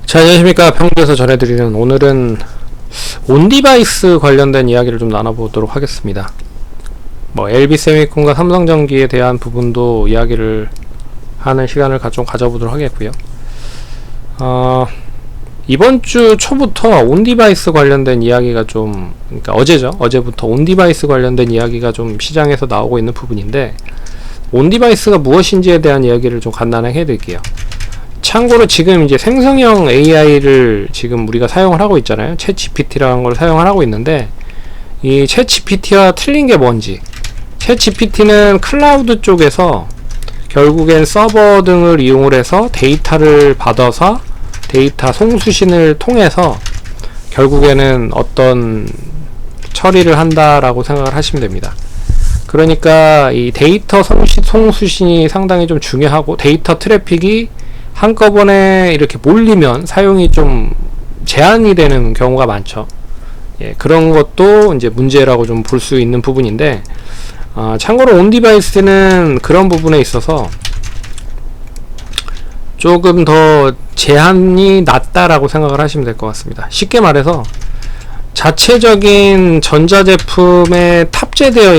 자, 안녕하십니까. 평소에서 전해드리는 오늘은 온디바이스 관련된 이야기를 좀 나눠보도록 하겠습니다. LB세미콘과 삼성전기에 대한 부분도 이야기를 하는 시간을 좀 가져보도록 하겠고요. 이번 주 초부터 온디바이스 관련된 이야기가 그러니까 어제부터 온디바이스 관련된 이야기가 좀 시장에서 나오고 있는 부분인데, 온디바이스가 무엇인지에 대한 이야기를 좀 간단하게 해드릴게요. 참고로 지금 이제 생성형 AI를 지금 우리가 사용을 하고 있잖아요. 챗GPT라는 걸 사용을 하고 있는데, 이 챗GPT와 틀린 게 뭔지, 챗GPT는 클라우드 쪽에서 결국엔 서버 등을 이용을 해서 데이터를 받아서 데이터 송수신을 통해서 결국에는 어떤 처리를 한다라고 생각을 하시면 됩니다. 그러니까 이 데이터 송수신이 상당히 좀 중요하고, 데이터 트래픽이 한꺼번에 이렇게 몰리면 사용이 좀 제한이 되는 경우가 많죠. 그런 것도 이제 문제라고 좀 볼 수 있는 부분인데, 참고로 온디바이스는 그런 부분에 있어서 조금 더 제한이 낮다라고 생각을 하시면 될 것 같습니다. 쉽게 말해서 자체적인 전자제품에 탑재되어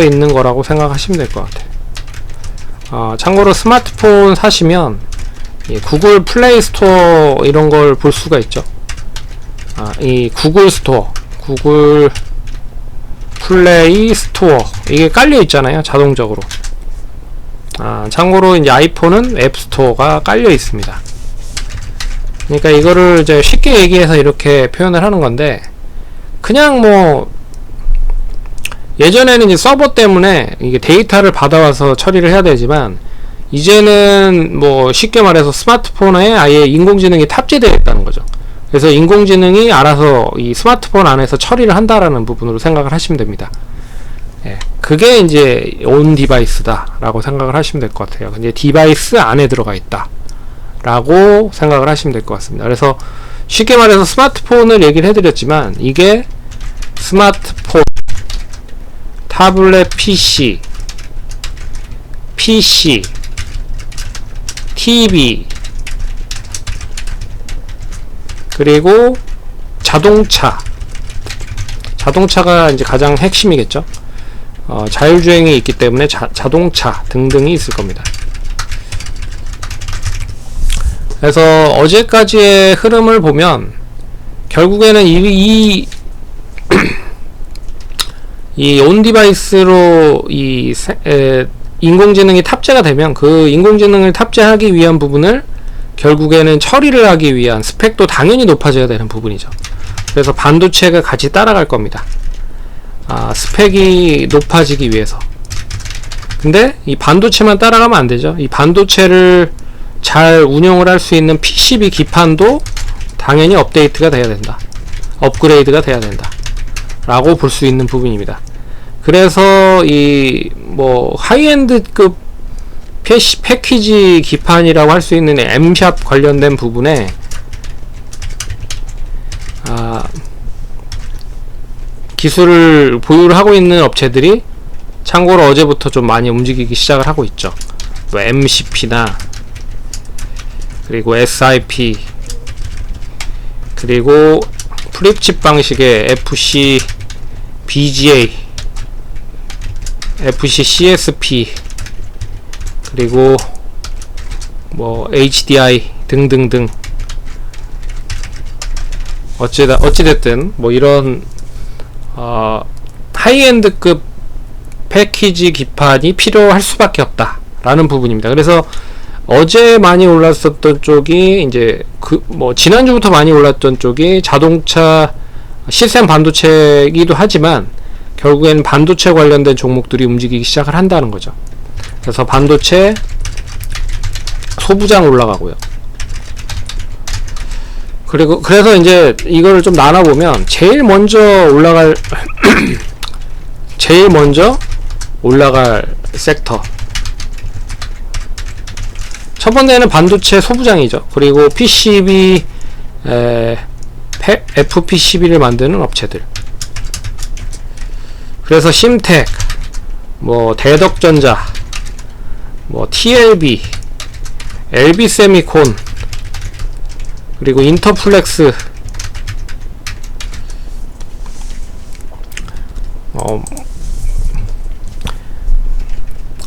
있는 거라고 생각하시면 될 것 같아요. 참고로 스마트폰 사시면 구글 플레이 스토어 이런 걸 볼 수가 있죠. 이 구글 스토어, 구글 플레이 스토어, 이게 깔려 있잖아요, 자동적으로. 참고로 이제 아이폰은 앱 스토어가 깔려 있습니다. 그러니까 이거를 이제 쉽게 얘기해서 이렇게 표현을 하는 건데, 그냥 예전에는 이제 서버 때문에 이게 데이터를 받아와서 처리를 해야 되지만, 이제는 쉽게 말해서 스마트폰에 아예 인공지능이 탑재되어 있다는 거죠. 그래서 인공지능이 알아서 이 스마트폰 안에서 처리를 한다라는 부분으로 생각을 하시면 됩니다. 그게 이제 온 디바이스다 라고 생각을 하시면 될 것 같아요. 이제 디바이스 안에 들어가 있다 라고 생각을 하시면 될 것 같습니다. 그래서 쉽게 말해서 스마트폰을 얘기를 해드렸지만, 이게 스마트폰, 타블렛 PC, TV, 그리고 자동차가 이제 가장 핵심이겠죠. 자율주행이 있기 때문에 자동차 등등이 있을 겁니다. 그래서 어제까지의 흐름을 보면 결국에는 이 온디바이스로 인공지능이 탑재가 되면, 그 인공지능을 탑재하기 위한 부분을 결국에는 처리를 하기 위한 스펙도 당연히 높아져야 되는 부분이죠. 그래서 반도체가 같이 따라갈 겁니다. 스펙이 높아지기 위해서. 근데 이 반도체만 따라가면 안 되죠. 이 반도체를 잘 운영을 할 수 있는 PCB 기판도 당연히 업데이트가 돼야 된다, 업그레이드가 돼야 된다 라고 볼 수 있는 부분입니다. 그래서 하이엔드급 패키지 기판이라고 할 수 있는 M샵 관련된 부분에 기술을 보유를 하고 있는 업체들이 참고로 어제부터 좀 많이 움직이기 시작을 하고 있죠. MCP나 그리고 SIP, 그리고 프립칩 방식의 FC BGA, FC CSP, 그리고 HDI 등등등, 어찌됐든 이런 하이엔드급 패키지 기판이 필요할 수밖에 없다 라는 부분입니다. 그래서 어제 많이 올랐었던 쪽이 이제 지난주부터 많이 올랐던 쪽이 자동차 시스템 반도체이기도 하지만, 결국엔 반도체 관련된 종목들이 움직이기 시작을 한다는 거죠. 그래서 반도체 소부장 올라가고요. 그래서 이제 이거를 좀 나눠보면, 제일 먼저 올라갈 섹터, 첫 번째는 반도체 소부장이죠. 그리고 PCB, FPCB를 만드는 업체들, 그래서 심텍, 대덕전자, TLB, LB 세미콘, 그리고 인터플렉스,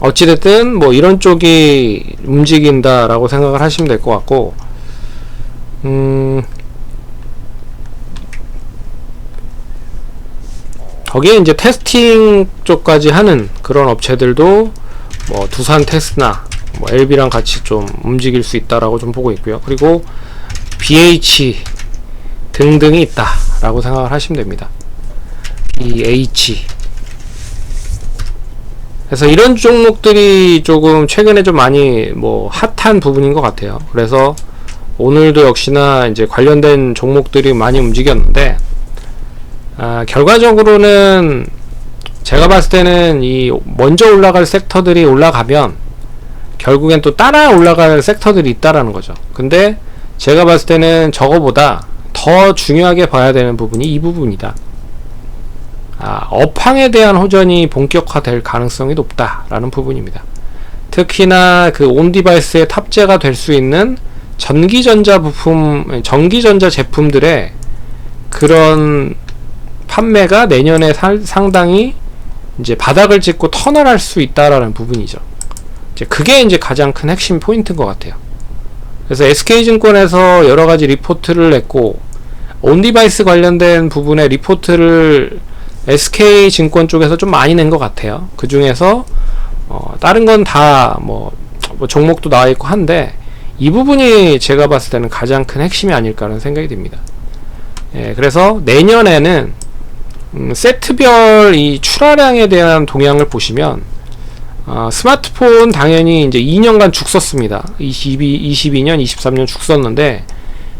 어찌됐든 뭐 이런 쪽이 움직인다라고 생각을 하시면 될 것 같고, 거기에 이제 테스팅 쪽까지 하는 그런 업체들도 뭐 두산 테스나, 뭐 LB랑 같이 좀 움직일 수 있다라고 좀 보고 있고요. 그리고 BH 등등이 있다라고 생각을 하시면 됩니다. BH. 그래서 이런 종목들이 조금 최근에 좀 많이 뭐 핫한 부분인 것 같아요. 그래서 오늘도 역시나 이제 관련된 종목들이 많이 움직였는데, 결과적으로는 제가 봤을 때는 이 먼저 올라갈 섹터들이 올라가면 결국엔 또 따라 올라갈 섹터들이 있다라는 거죠. 근데 제가 봤을 때는 저거보다 더 중요하게 봐야 되는 부분이 이 부분이다. 업황에 대한 호전이 본격화될 가능성이 높다라는 부분입니다. 특히나 그 온디바이스에 탑재가 될 수 있는 전기전자 제품들의 그런 판매가 내년에 상당히 이제 바닥을 찍고 턴을 할 수 있다라는 부분이죠. 이제 그게 이제 가장 큰 핵심 포인트인 것 같아요. 그래서 SK증권에서 여러 가지 리포트를 냈고, 온디바이스 관련된 부분의 리포트를 SK증권 쪽에서 좀 많이 낸 것 같아요. 그 중에서 다른 건 다 뭐 종목도 나와 있고 한데, 이 부분이 제가 봤을 때는 가장 큰 핵심이 아닐까라는 생각이 듭니다. 예, 그래서 내년에는 세트별 이 출하량에 대한 동향을 보시면, 스마트폰 당연히 이제 2년간 죽었습니다. 22년, 23년 죽었는데,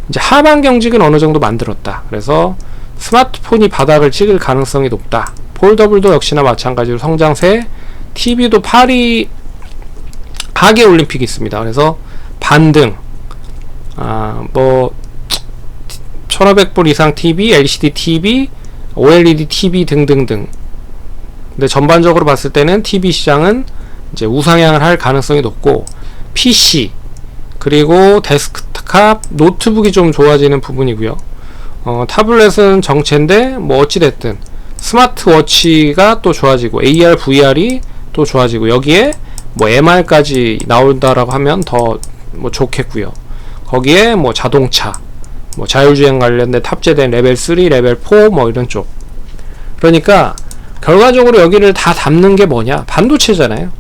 이제 하반 경직은 어느 정도 만들었다. 그래서 스마트폰이 바닥을 찍을 가능성이 높다. 폴더블도 역시나 마찬가지로 성장세, TV도 파리 하계 올림픽이 있습니다. 그래서 반등, 뭐 1500불 이상 TV, LCD TV, OLED TV 등등등. 근데 전반적으로 봤을 때는 TV 시장은 이제 우상향을 할 가능성이 높고, PC 그리고 데스크탑, 노트북이 좀 좋아지는 부분이고요. 타블렛은 정체인데 뭐 어찌됐든 스마트워치가 또 좋아지고, AR, VR이 또 좋아지고, 여기에 뭐 MR까지 나온다라고 하면 더 뭐 좋겠고요. 거기에 뭐 자동차, 뭐 자율주행 관련된 탑재된 레벨 3, 레벨 4 뭐 이런 쪽. 그러니까 결과적으로 여기를 다 담는 게 뭐냐? 반도체잖아요.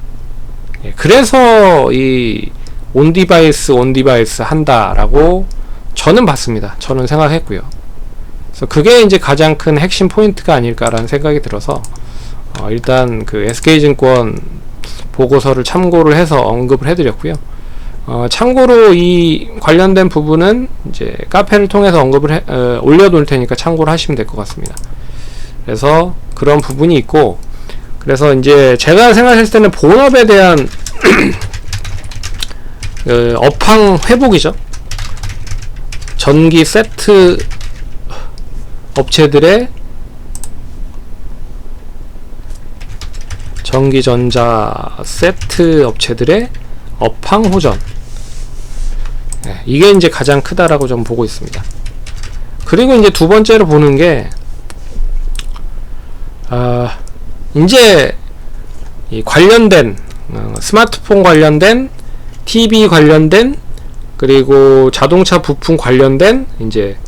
예, 그래서 이 온디바이스 한다라고 저는 봤습니다. 저는 생각했고요. 그래서 그게 이제 가장 큰 핵심 포인트가 아닐까라는 생각이 들어서, 일단 그 SK증권 보고서를 참고를 해서 언급을 해드렸고요. 참고로 이 관련된 부분은 이제 카페를 통해서 언급을 올려놓을 테니까 참고를 하시면 될 것 같습니다. 그래서 그런 부분이 있고, 그래서 이제 제가 생각했을 때는 본업에 대한 업황 회복이죠. 전기 세트 업체들의 전기전자 세트 업체들의 업황 호전, 이게 이제 가장 크다라고 좀 보고 있습니다. 그리고 이제 두 번째로 보는 게, 이제 이 관련된 스마트폰 관련된, TV 관련된, 그리고 자동차 부품 관련된 이제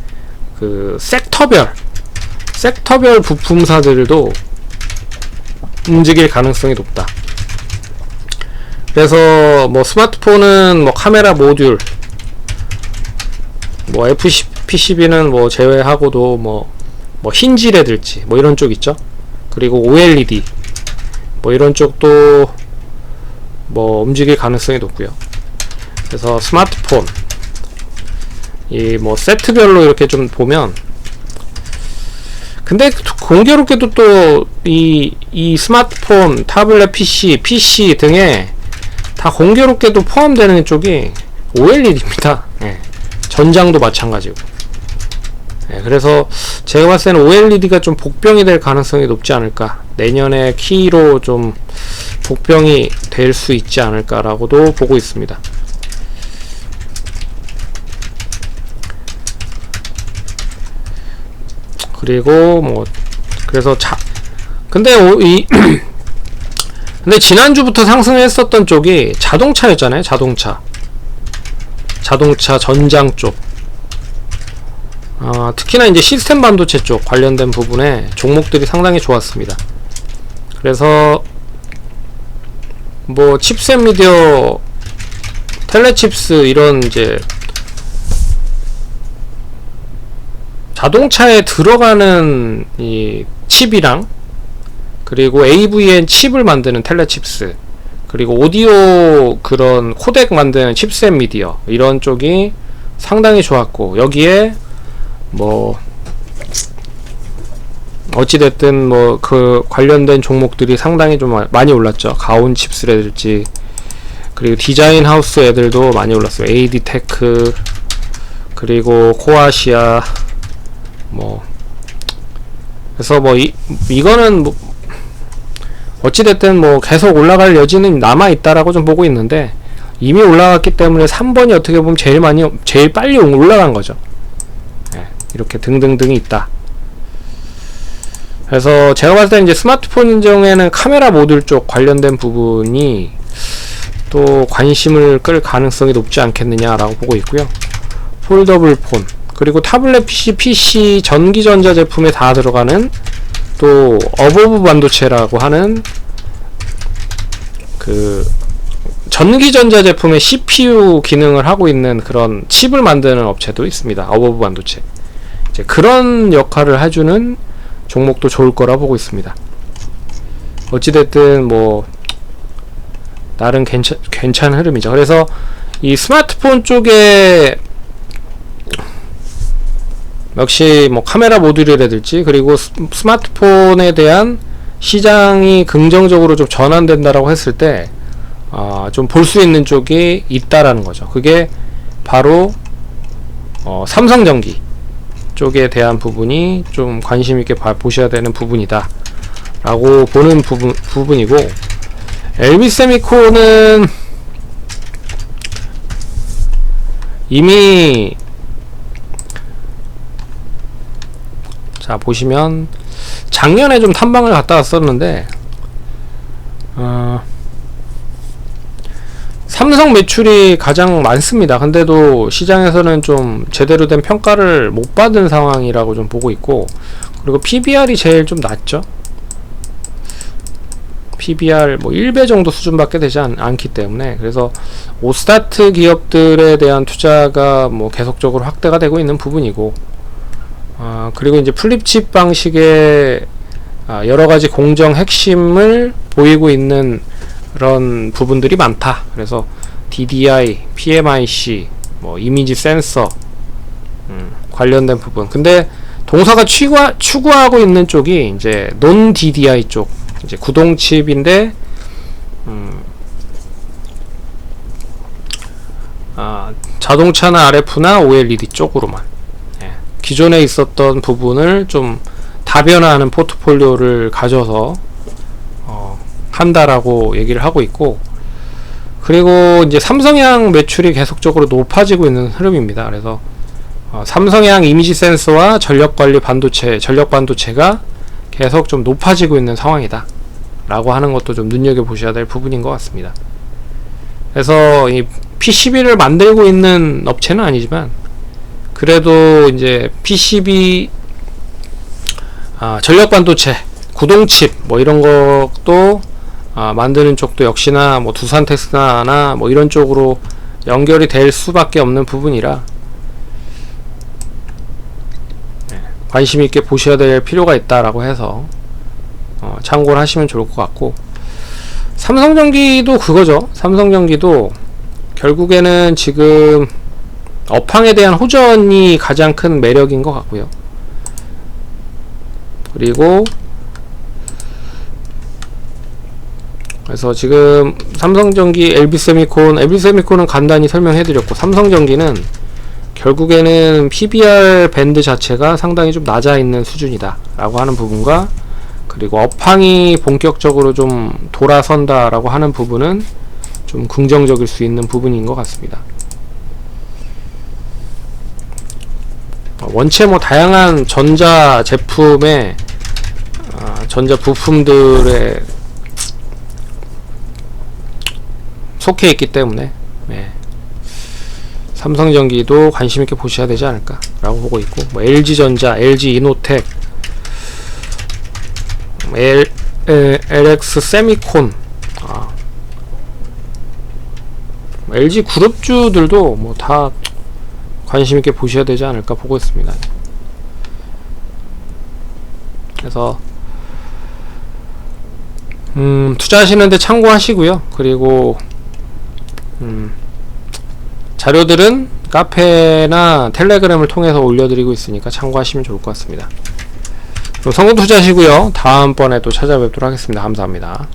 그 섹터별 부품사들도 움직일 가능성이 높다. 그래서 뭐 스마트폰은 뭐 카메라 모듈, 뭐 FPCB는 뭐 제외하고도 뭐 힌지라든지 뭐 이런 쪽 있죠. 그리고 OLED 뭐 이런 쪽도 뭐 움직일 가능성이 높고요. 그래서 스마트폰 이 뭐 세트별로 이렇게 좀 보면, 근데 공교롭게도 또 이 스마트폰, 타블렛 PC 등에 다 공교롭게도 포함되는 쪽이 OLED입니다. 예. 전장도 마찬가지고. 예. 그래서 제가 봤을 때는 OLED가 좀 복병이 될 가능성이 높지 않을까, 내년에 키로 좀 복병이 될 수 있지 않을까라고도 보고 있습니다. 그리고 뭐 그래서 근데 근데 지난주부터 상승했었던 쪽이 자동차였잖아요. 자동차 전장 쪽. 특히나 이제 시스템 반도체 쪽 관련된 부분에 종목들이 상당히 좋았습니다. 그래서 뭐 칩셋 미디어, 텔레칩스 이런 이제 자동차에 들어가는 이 칩이랑, 그리고 AVN 칩을 만드는 텔레칩스, 그리고 오디오 그런 코덱 만드는 칩셋 미디어, 이런 쪽이 상당히 좋았고, 여기에 뭐 어찌됐든 뭐 그 관련된 종목들이 상당히 좀 많이 올랐죠. 가온 칩스라든지, 그리고 디자인 하우스 애들도 많이 올랐어요. AD테크, 그리고 코아시아, 뭐 그래서 뭐 이거는 뭐 어찌됐든 뭐 계속 올라갈 여지는 남아있다라고 좀 보고 있는데, 이미 올라갔기 때문에 3번이 어떻게 보면 제일 빨리 올라간 거죠. 네, 이렇게 등등등이 있다. 그래서 제가 봤을 때 이제 스마트폰 인정에는 카메라 모듈 쪽 관련된 부분이 또 관심을 끌 가능성이 높지 않겠느냐라고 보고 있고요. 폴더블 폰, 그리고 타블렛 PC 전기전자 제품에 다 들어가는 또 어버브 반도체라고 하는 그 전기전자 제품의 CPU 기능을 하고 있는 그런 칩을 만드는 업체도 있습니다. 어버브 반도체. 이제 그런 역할을 해주는 종목도 좋을 거라 보고 있습니다. 어찌됐든 뭐 나름 괜찮은 흐름이죠. 그래서 이 스마트폰 쪽에 역시 뭐 카메라 모듈이라든지, 그리고 스마트폰에 대한 시장이 긍정적으로 좀 전환된다라고 했을 때 좀 볼 수 있는 쪽이 있다라는 거죠. 그게 바로 삼성전기 쪽에 대한 부분이 좀 관심 있게 보셔야 되는 부분이다 라고 보는 부분이고, LB세미콘은 이미 자 보시면 작년에 좀 탐방을 갔다 왔었는데 삼성 매출이 가장 많습니다. 근데도 시장에서는 좀 제대로 된 평가를 못 받은 상황이라고 좀 보고 있고, 그리고 PBR이 제일 좀 낮죠. PBR 뭐 1배 정도 수준밖에 되지 않기 때문에, 그래서 오스타트 기업들에 대한 투자가 뭐 계속적으로 확대가 되고 있는 부분이고, 그리고 이제 플립칩 방식의 여러가지 공정 핵심을 보이고 있는 그런 부분들이 많다. 그래서 DDI, PMIC, 뭐 이미지 센서 관련된 부분. 근데 동사가 추구하고 있는 쪽이 이제 논 DDI 쪽, 이제 구동칩인데 자동차나 RF나 OLED 쪽으로만, 기존에 있었던 부분을 좀 다변화하는 포트폴리오를 가져서 한다라고 얘기를 하고 있고, 그리고 이제 삼성향 매출이 계속적으로 높아지고 있는 흐름입니다. 그래서 삼성향 이미지 센서와 전력 반도체가 계속 좀 높아지고 있는 상황이다 라고 하는 것도 좀 눈여겨보셔야 될 부분인 것 같습니다. 그래서 이 PCB를 만들고 있는 업체는 아니지만, 그래도 이제 PCB 전력 반도체, 구동칩 뭐 이런 것도 만드는 쪽도 역시나 뭐 두산 테스나나 뭐 이런 쪽으로 연결이 될 수밖에 없는 부분이라 관심 있게 보셔야 될 필요가 있다라고 해서 참고를 하시면 좋을 것 같고, 삼성전기도 그거죠. 삼성전기도 결국에는 지금 업황에 대한 호전이 가장 큰 매력인 것 같고요. 그리고 그래서 지금 삼성전기, LB세미콘은 간단히 설명해드렸고, 삼성전기는 결국에는 PBR 밴드 자체가 상당히 좀 낮아 있는 수준이다 라고 하는 부분과, 그리고 업황이 본격적으로 좀 돌아선다 라고 하는 부분은 좀 긍정적일 수 있는 부분인 것 같습니다. 원체 뭐 다양한 전자 제품의 전자 부품들에 속해 있기 때문에 삼성전기도 관심 있게 보셔야 되지 않을까 라고 보고 있고, 뭐 LG전자, LG이노텍, LX 세미콘, LG 그룹주들도 뭐 다 관심 있게 보셔야 되지 않을까 보고 있습니다. 그래서 투자하시는데 참고하시고요. 그리고 자료들은 카페나 텔레그램을 통해서 올려드리고 있으니까 참고하시면 좋을 것 같습니다. 그럼 성공 투자하시고요. 다음번에 또 찾아뵙도록 하겠습니다. 감사합니다.